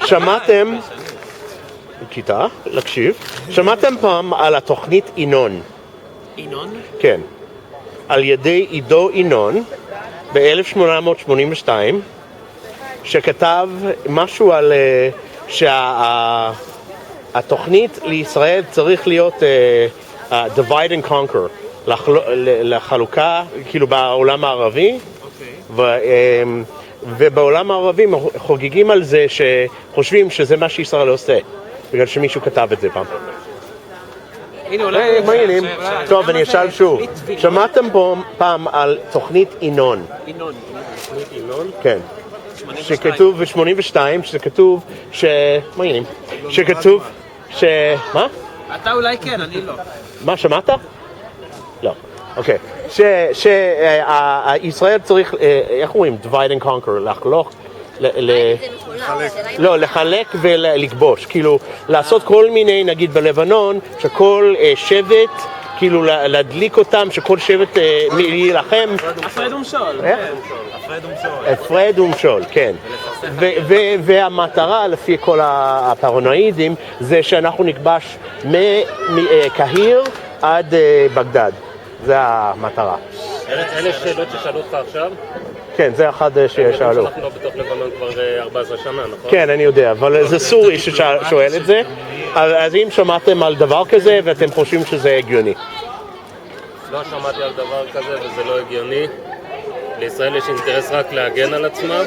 שמעתם, כיתה, להקשיב, שמעתם פעם על התוכנית ינון? ינון? כן. על ידי עידו ינון ב-1882, שכתב משהו על שהתוכנית לישראל צריך להיות divide and conquer, לחלוקה, כאילו בעולם הערבי, ובעולם הערבי חוגגים על זה שחושבים שזה מה שישראל עושה, בגלל שמישהו כתב את זה פעם. מה העניינים? טוב, אני אשאל שוב. שמעתם פעם על תוכנית ינון? ינון. תוכנית ינון? כן. שכתוב ב-82, שכתוב מה העניינים? שכתוב מה? אתה אולי כן, אני לא. מה, שמעת? לא. אוקיי. שישראל צריך, איך אומרים? divide and conquer, לחלוק, לחלק ולכבוש. כאילו, לעשות כל מיני, נגיד בלבנון, שכל שבט, כאילו להדליק אותם, שכל שבט יילחם. הפרד ומשול. הפרד ומשול, כן. והמטרה, לפי כל הפרנואידים, זה שאנחנו נכבש מקהיר עד בגדד. זה המטרה. אלה שאלות ששאלו אותך עכשיו? כן, זה אחד ששאלו. אנחנו לא בתוך לבנון כבר 14 שנה, נכון? כן, אני יודע, אבל זה סורי ששואל את זה. אז אם שמעתם על דבר כזה ואתם חושבים שזה הגיוני? לא שמעתי על דבר כזה וזה לא הגיוני. לישראל יש אינטרס רק להגן על עצמה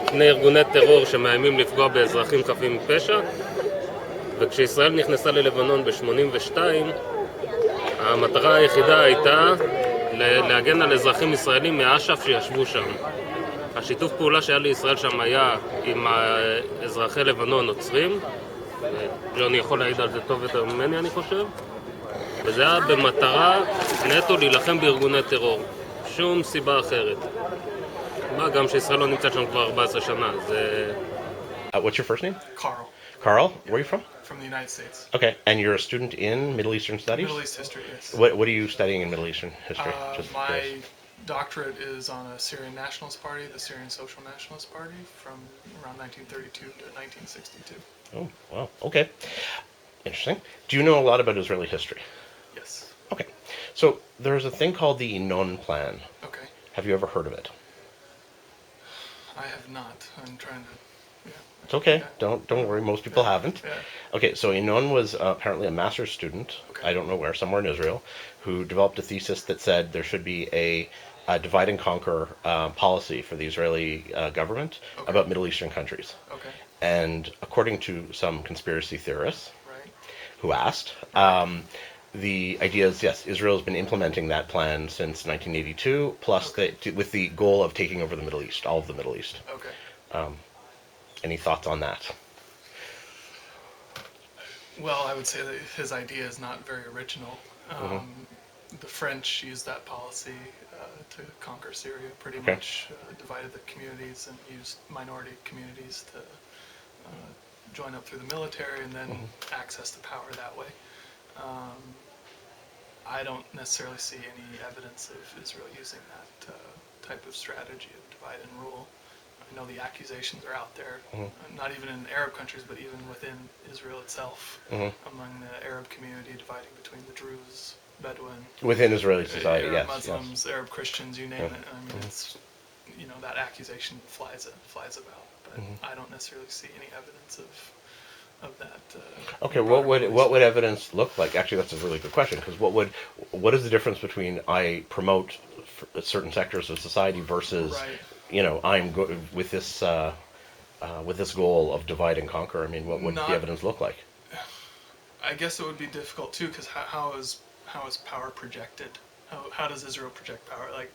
מפני ארגוני טרור שמאיימים לפגוע באזרחים חפים מפשע, וכשישראל נכנסה ללבנון ב-82, המטרה היחידה הייתה להגן על אזרחים ישראלים מאש"ף שישבו שם. השיתוף פעולה שהיה לישראל שם היה עם אזרחי לבנון נוצרים, ג'וני יכול להעיד על זה טוב יותר ממני אני חושב, וזה היה במטרה נטו להילחם בארגוני טרור, שום סיבה אחרת. מה גם שישראל לא נמצאת שם כבר 14 שנה, זה... What's your first name? Carl. Carl, where are you from? From the United States. Okay, and you're a student in Middle Eastern Studies? Middle East history, yes. What are you studying in Middle Eastern history? My doctorate is on a Syrian Nationalist Party, the Syrian Social Nationalist Party, from around 1932 to 1962. Oh, wow, okay. Interesting. Do you know a lot about Israeli history? Yes. Okay, so there's a thing called the Yinon Plan. Okay. Have you ever heard of it? I have not. I'm trying to... It's okay. Don't worry. Most people haven't. Yeah. Okay, so Yinon was apparently a master's student. Okay. I don't know where, somewhere in Israel, who developed a thesis that said there should be a divide and conquer policy for the Israeli government about Middle Eastern countries. Okay. And according to some conspiracy theorists who asked, the idea is, yes, Israel's been implementing that plan since 1982, plus with the goal of taking over the Middle East, all of the Middle East. Okay. Any thoughts on that? Well, I would say that his idea is not very original. The French used that policy to conquer Syria, pretty much divided the communities and used minority communities to join up through the military and then access the power that way. I don't necessarily see any evidence of Israel using that type of strategy of divide and rule. I know the accusations are out there, not even in Arab countries, but even within Israel itself, among the Arab community, dividing between the Druze, Bedouin, within Israeli society, Arab yes, Muslims, yes. Arab Christians, you name it. I mean, it's, you know, that accusation flies about, but I don't necessarily see any evidence of that. Okay, what would evidence look like? Actually, that's a really good question, because what is the difference between I promote certain sectors of society versus you know, I'm with this goal of divide and conquer? I mean, what would the evidence look like? I guess it would be difficult too, because how is power projected? How does Israel project power? Like,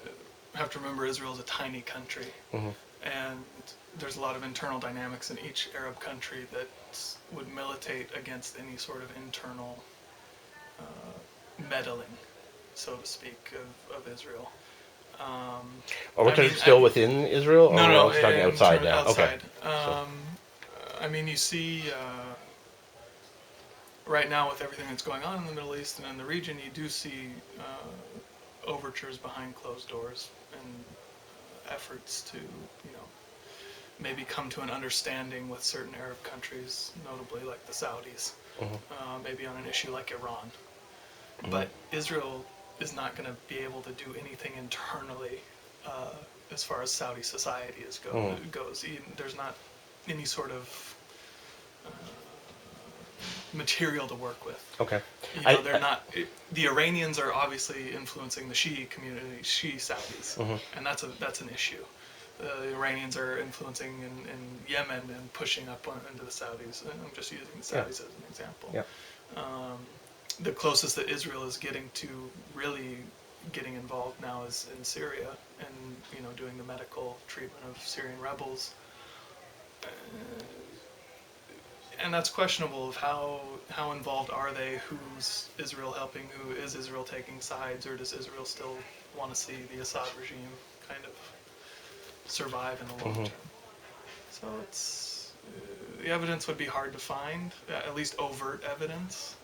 you have to remember, Israel is a tiny country, and there's a lot of internal dynamics in each Arab country that would militate against any sort of internal meddling, so to speak, of Israel. Are we talking still within Israel? Or No, are we talking outside now? Outside. Okay. I mean, you see, right now with everything that's going on in the Middle East and in the region, you do see overtures behind closed doors and efforts to, you know, maybe come to an understanding with certain Arab countries, notably like the Saudis, maybe on an issue like Iran. But Israel is not going to be able to do anything internally as far as Saudi society goes. There's not any sort of material to work with. Okay. They're not. The Iranians are obviously influencing the Shi'i community, Shi'i Saudis, and that's an issue. The Iranians are influencing in Yemen and pushing up into the Saudis. I'm just using the Saudis as an example. Yeah. The closest that Israel is getting to really getting involved now is in Syria, and doing the medical treatment of Syrian rebels. And that's questionable of how involved are they, who's Israel helping, who is Israel taking sides, or does Israel still want to see the Assad regime kind of survive in the long term? So the evidence would be hard to find, at least overt evidence.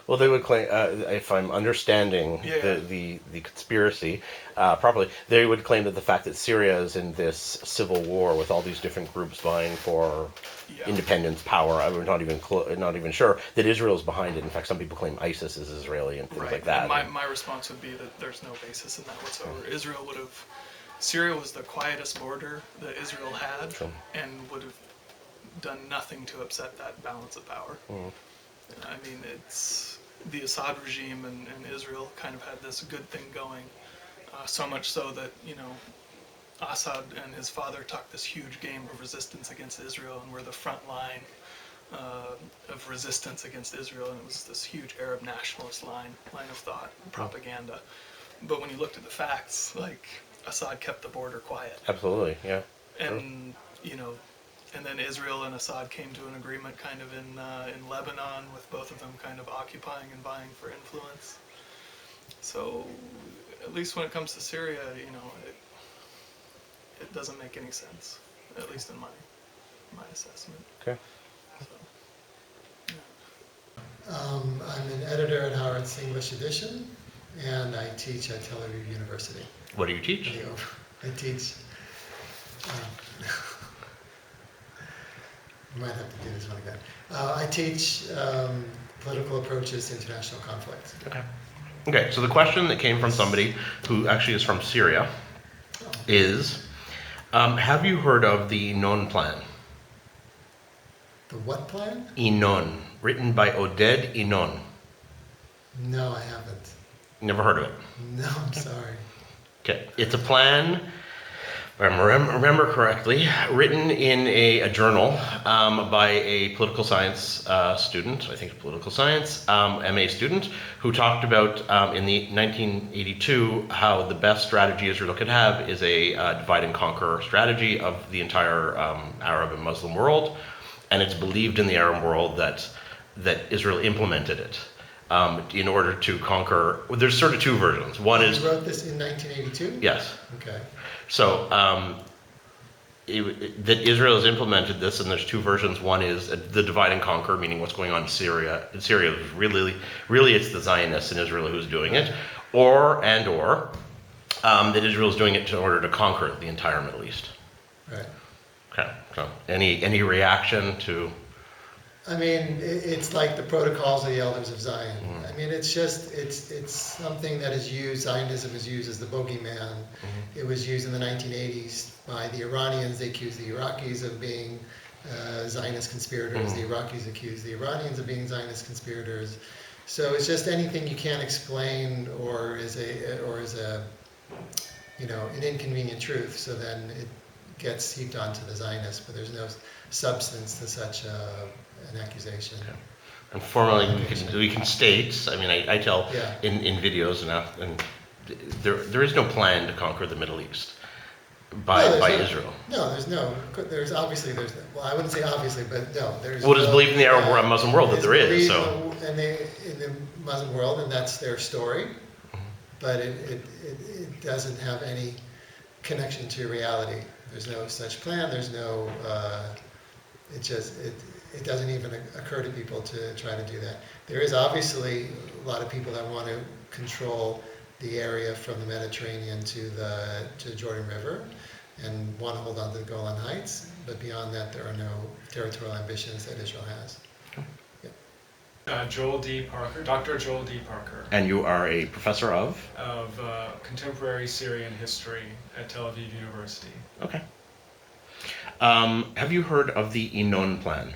Well, they would claim, if I'm understanding the conspiracy properly, they would claim that the fact that Syria is in this civil war with all these different groups vying for independence, power, I'm not even sure that Israel's behind it. In fact, some people claim ISIS is Israeli and things like that. And my response would be that there's no basis in that whatsoever. Syria was the quietest border that Israel had, and would have done nothing to upset that balance of power. I mean, it's the Assad regime and Israel kind of had this good thing going, so much so that, Assad and his father talked this huge game of resistance against Israel, and were the front line of resistance against Israel, and it was this huge Arab nationalist line of thought, propaganda. But when you looked at the facts, like, Assad kept the border quiet. Absolutely, yeah. And, and then Israel and Assad came to an agreement kind of in Lebanon, with both of them kind of occupying and vying for influence. So, at least when it comes to Syria, it doesn't make any sense, at least in my assessment. Okay. I'm an editor at Howard's English edition, and I teach at Tel Aviv University. What do you teach? I teach. I might have to do this one again. I teach political approaches to international conflict. Okay, so the question that came from somebody who actually is from Syria is, have you heard of the Yinon Plan? The what plan? Yinon, written by Oded Yinon. No, I haven't. Never heard of it? No, I'm sorry. Okay, it's a plan, if I remember correctly, written in a journal by a political science student, I think political science, MA student, who talked about in the 1982 how the best strategy Israel could have is a divide and conquer strategy of the entire Arab and Muslim world, and it's believed in the Arab world that Israel implemented it. In order to conquer, there's sort of two versions. One is... You wrote this in 1982? Yes. Okay. So, that Israel has implemented this, and there's two versions. One is the divide and conquer, meaning what's going on in Syria. In Syria, really it's the Zionists in Israel who's doing it. Or that Israel is doing it in order to conquer the entire Middle East. Right. Okay. So, any reaction to... I mean, it's like the protocols of the elders of Zion. I mean, it's something that is used, Zionism is used as the bogeyman. It was used in the 1980s by the Iranians. They accused the Iraqis of being Zionist conspirators. The Iraqis accused the Iranians of being Zionist conspirators. So it's just anything you can't explain or is a an inconvenient truth. So then it gets heaped onto the Zionists, but there's no substance to such an accusation. Okay. And formally, we can state. I mean, I tell in videos and there is no plan to conquer the Middle East by Israel. No, there's obviously well, I wouldn't say obviously, but no, there's. Well, it is believed in the Arab Muslim world that there is. So. In the Muslim world, and that's their story, but it doesn't have any connection to reality. There's no such plan. There's no. It doesn't even occur to people to try to do that. There is obviously a lot of people that want to control the area from the Mediterranean to the Jordan River. and want to hold on to the Golan Heights. But beyond that, there are no territorial ambitions that Israel has. Joel D. Parker, Dr. Joel D. Parker, And you are a professor of? contemporary Syrian history at Tel Aviv University. Okay. Have you heard of the Yinon Plan?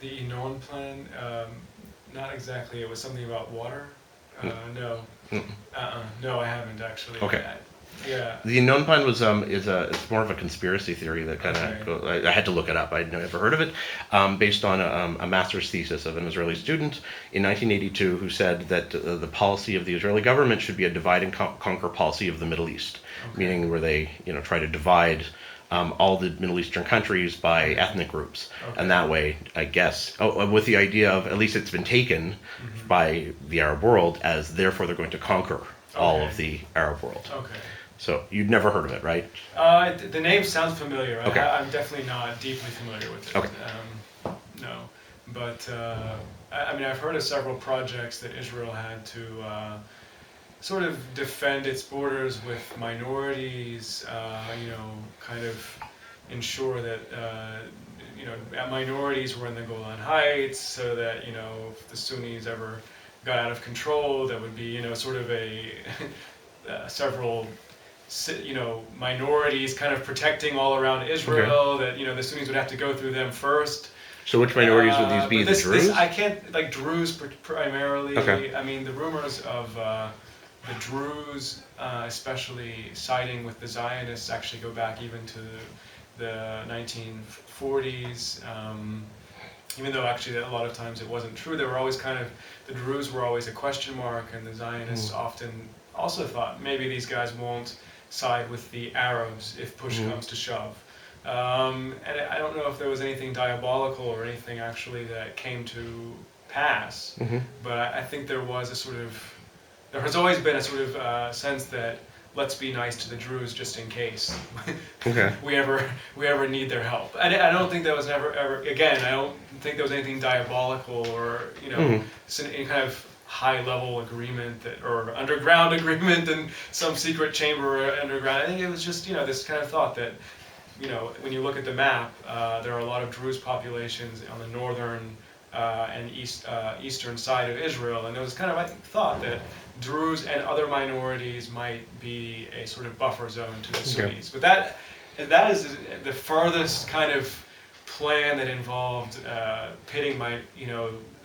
The Yinon Plan, not exactly. It was something about water. No. No, I haven't actually. Okay. Yeah. The Yinon Plan was it's more of a conspiracy theory that kind of I had to look it up. I'd never heard of it. Based on a master's thesis of an Israeli student in 1982 who said that the policy of the Israeli government should be a divide and conquer policy of the Middle East, meaning where they try to divide all the Middle Eastern countries by ethnic groups, and that way, I guess, with the idea of at least it's been taken by the Arab world as therefore they're going to conquer all of the Arab world. Okay. So you'd never heard of it, right? The name sounds familiar. Okay. I'm definitely not deeply familiar with it. Okay. No, but I mean, I've heard of several projects that Israel had to sort of defend its borders with minorities. Kind of ensure that minorities were in the Golan Heights, so that if the Sunnis ever got out of control, that would be sort of a several minorities kind of protecting all around Israel, that the Sunnis would have to go through them first. So which minorities would these be? The Druze? I can't, like Druze primarily. Okay. I mean, the rumors of the Druze, especially siding with the Zionists, actually go back even to the 1940s. Even though actually a lot of times it wasn't true, they were always the Druze were always a question mark, and the Zionists often also thought maybe these guys won't side with the Arabs if push comes to shove. And I don't know if there was anything diabolical or anything actually that came to pass, but I think there has always been a sort of sense that let's be nice to the Druze just in case we ever need their help. And I don't think that was ever again. I don't think there was anything diabolical or any kind of high-level agreement or underground agreement in some secret chamber underground. I think it was just this kind of thought that when you look at the map, there are a lot of Druze populations on the northern and eastern side of Israel, and there was kind of thought that Druze and other minorities might be a sort of buffer zone to the Sunnis. But that is the furthest kind of plan that involved pitting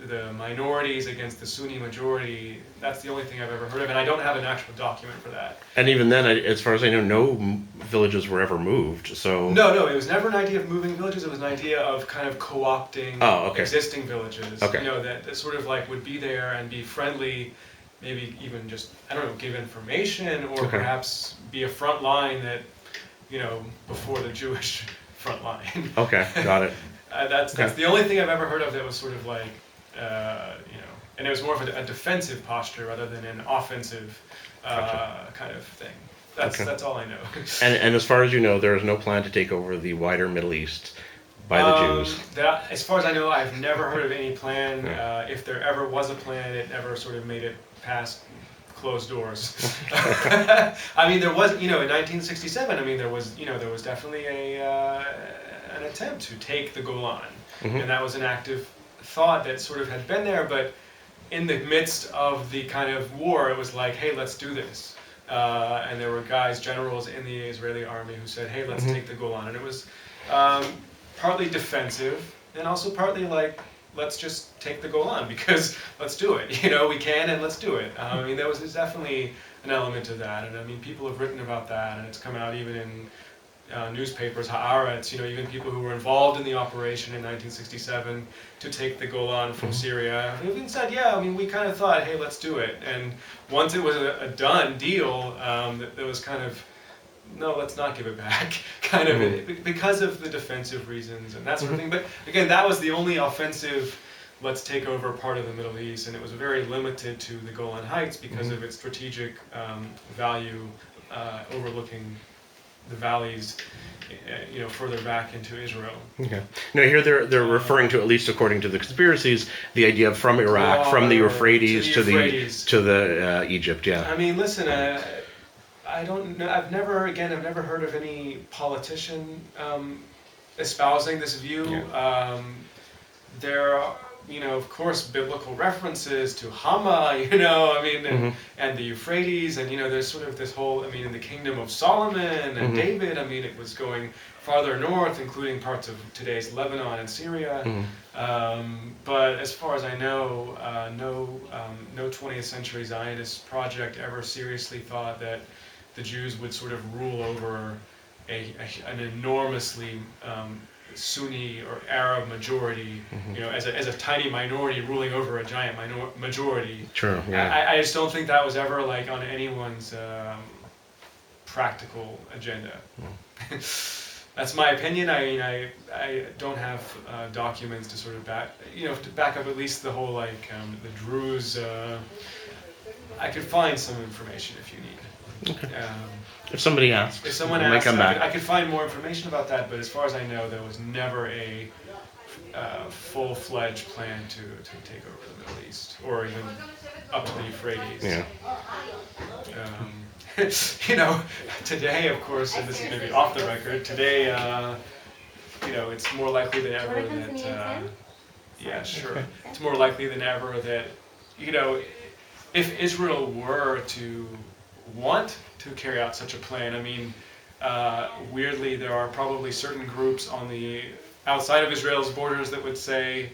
the minorities against the Sunni majority. That's the only thing I've ever heard of, and I don't have an actual document for that. And even then, as far as I know, no villages were ever moved. So no, it was never an idea of moving villages. It was an idea of kind of co-opting existing villages. Okay. That sort of would be there and be friendly, maybe even just give information or perhaps be a front line that before the Jewish front line. Okay, got it. That's the only thing I've ever heard of that was sort of and it was more of a defensive posture rather than an offensive kind of thing. That's all I know. And as far as you know, there is no plan to take over the wider Middle East by the Jews. As far as I know, I've never heard of any plan. If there ever was a plan, it never sort of made it past closed doors. I mean, there was, in 1967. I mean, there was definitely an attempt to take the Golan, and that was an active thought that sort of had been there. But in the midst of the kind of war, it was like, hey, let's do this. And there were generals in the Israeli army who said, hey, let's take the Golan, and it was partly defensive and also partly let's just take the Golan because let's do it. We can and let's do it. I mean, there's definitely an element of that, and I mean, people have written about that, and it's come out even in newspapers, Haaretz, even people who were involved in the operation in 1967 to take the Golan from Syria. Even said, we kind of thought, hey, let's do it. And once it was a done deal, there was kind of, no, let's not give it back, kind of, because of the defensive reasons and that sort of thing. But again, that was the only offensive, let's take over part of the Middle East, and it was very limited to the Golan Heights because of its strategic value overlooking the valleys, further back into Israel. Okay. Now here they're referring to, at least according to the conspiracies, the idea of from Iraq, from the Euphrates to the Egypt. Yeah. I mean, listen, I don't know. I've never heard of any politician espousing this view. Yeah. There are, of course, biblical references to Hama, and the Euphrates, and there's sort of this whole, in the kingdom of Solomon and David, it was going farther north, including parts of today's Lebanon and Syria. But as far as I know, no 20th century Zionist project ever seriously thought that the Jews would sort of rule over an enormously Sunni or Arab majority, as a tiny minority ruling over a giant majority. True. Yeah. I just don't think that was ever like on anyone's practical agenda. That's my opinion. I don't have documents to sort of back up at least the whole the Druze. I could find some information if you need. Okay. If somebody asks, if someone asks, I could find more information about that. But as far as I know, there was never a full-fledged plan to take over the Middle East or even up to the Euphrates. Yeah. Today, of course, and this is maybe off the record. Today, it's more likely than ever that. Yeah, sure. It's more likely than ever that, if Israel were to want to carry out such a plan, weirdly, there are probably certain groups on the outside of Israel's borders that would say,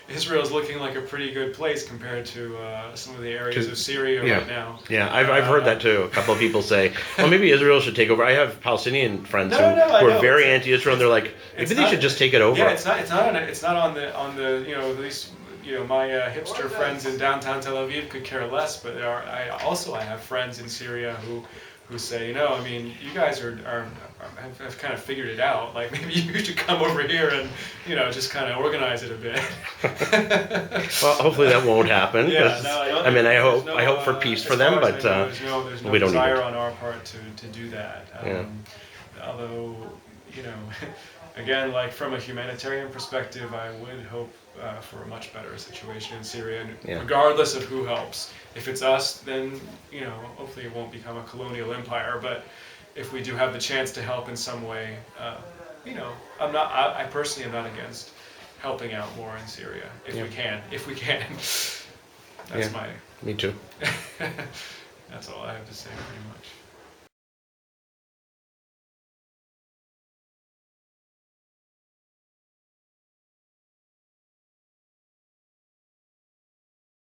Israel's looking like a pretty good place compared to some of the areas of Syria right now. Yeah, I've heard that too. A couple of people say, well, maybe Israel should take over. I have Palestinian friends who are very anti-Israel, and they're like, maybe they should just take it over. Yeah, it's not on the at least my hipster friends in downtown Tel Aviv could care less, but I have friends in Syria who say, you guys have kind of figured it out. Like, maybe you should come over here and, just kind of organize it a bit. Well, hopefully that won't happen. Yeah, I hope for peace for them, but there's no we don't desire need it. on our part to do that. Yeah. Although, again, like from a humanitarian perspective, I would hope for a much better situation in Syria, regardless of who helps. If it's us, then hopefully it won't become a colonial empire. But if we do have the chance to help in some way, I personally am not against helping out more in Syria if we can. That's Me too. That's all I have to say, pretty much.